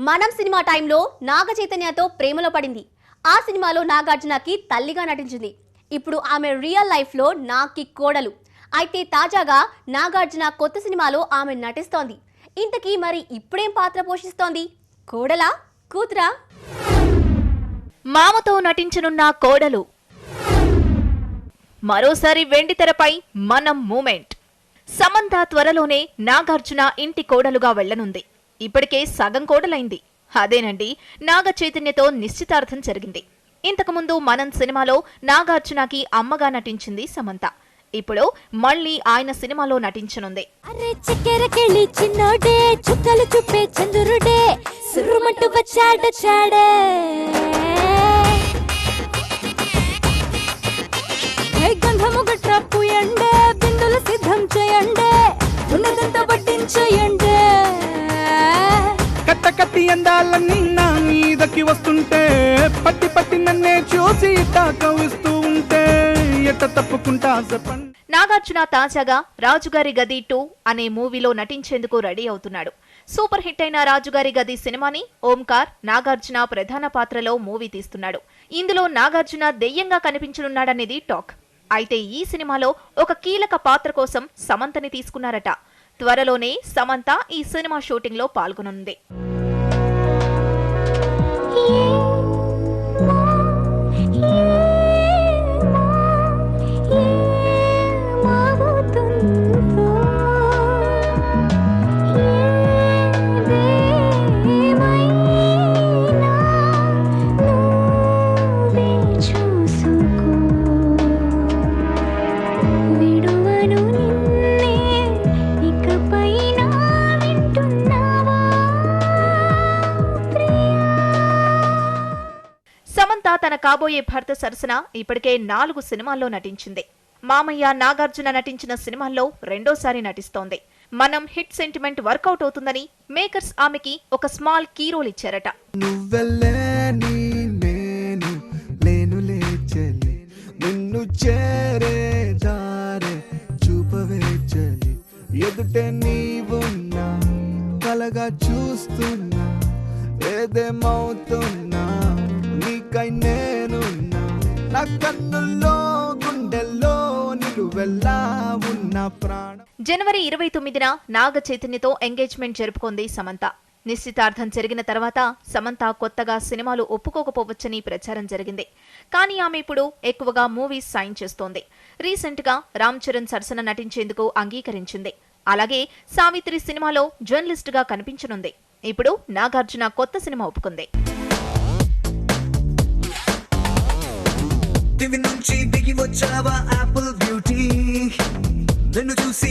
మనం సినిమా టైంలో నాగ చైతన్యతో ప్రేమలో పడింది. ఆ సినిమాలో నాగార్జునకి తల్లిగా నటించింది. ఇప్పుడు ఆమె రియల్ లైఫ్లో నాకి కోడలు. అయితే తాజాగా నాగార్జున కొత్త సినిమాలో ఆమె నటిస్తోంది. ఇంతకీ మరి ఇప్పుడేం పాత్ర పోషిస్తోంది? కోడలా, కూతురా? మామతో నటించనున్న కోడలు. మరోసారి వెండితెరపై మనం మూమెంట్. సమంత త్వరలోనే నాగార్జున ఇంటి కోడలుగా వెళ్లనుంది. ఇప్పటికే సగం కోడలైంది. అదేనండి, నాగ చైతన్యతో నిశ్చితార్థం జరిగింది. ఇంతకుముందు మనం సినిమాలో నాగార్జునకి అమ్మగా నటించింది సమంత. ఇప్పుడు మళ్ళీ ఆయన సినిమాలో నటించనుంది. అరే చక్కెరకెళ్ళి చిన్నోడే, చుక్కలు చూపే చంద్రుడే, సుర్రుమంటూ వచ్చాడే. గంధము గట్ర పూయండే, బిందులు సిద్ధం చేయండే, ఉన్నదంతా పట్టించేయండే. కట్టి అందాలన్నీ నా మీదకి వస్తుంటే, పట్టి పట్టి నన్నే చూసి తాకవిస్తూ ఉంటే ఎట్ట తప్పుకుంటా చెప్పండి. నాగార్జున తాజాగా రాజుగారి గది 2 అనే మూవీలో నటించేందుకు రెడీ అవుతున్నాడు. సూపర్ హిట్ అయిన రాజుగారి గది సినిమాని ఓంకార్, నాగార్జున ప్రధాన పాత్రలో మూవీ తీస్తున్నాడు. ఇందులో నాగార్జున దెయ్యంగా కనిపించనున్నాడనేది టాక్. అయితే ఈ సినిమాలో ఒక కీలక పాత్ర కోసం సమంతని తీసుకున్నారట. త్వరలోనే సమంత ఈ సినిమా షూటింగ్ లో పాల్గొనుంది. సమంత తన కాబోయే భర్త సరసన ఇప్పటికే 4 సినిమాల్లో నటించింది. మామయ్య నాగార్జున నటించిన సినిమాల్లో రెండోసారి నటిస్తోంది. మనం హిట్ సెంటిమెంట్ వర్కౌట్ అవుతుందని మేకర్స్ ఆమెకి ఒక స్మాల్ కీ రోల్ ఇచ్చారట. నిన్ను చేరే దారే చూపవే చలి, ఎదుటే నీవున్నా కలగా చూస్తున్నా, ఏదేమవుతున్నా నీకై నేనున్నా, నా కన్నుల్లో గుండెల్లో నిలువెల్లా ఉన్న ప్రాణం. జనవరి 29న నాగ చైతన్యతో ఎంగేజ్మెంట్ జరుపుకుంది సమంత. నిశ్చితార్థం జరిగిన తర్వాత సమంత కొత్తగా సినిమాలు ఒప్పుకోకపోవచ్చని ప్రచారం జరిగింది. కానీ ఆమె ఇప్పుడు ఎక్కువగా మూవీస్ సైన్ చేస్తోంది. రీసెంట్ గా రామ్ చరణ్ సరసన నటించేందుకు అంగీకరించింది. అలాగే సావిత్రి సినిమాలో జర్నలిస్ట్ గా కనిపించనుంది. ఇప్పుడు నాగార్జున కొత్త సినిమా ఒప్పుకుంది. టీవీ నుంచి దిగి వచ్చావా యాపిల్ బ్యూటీ, నిన్ను చూసి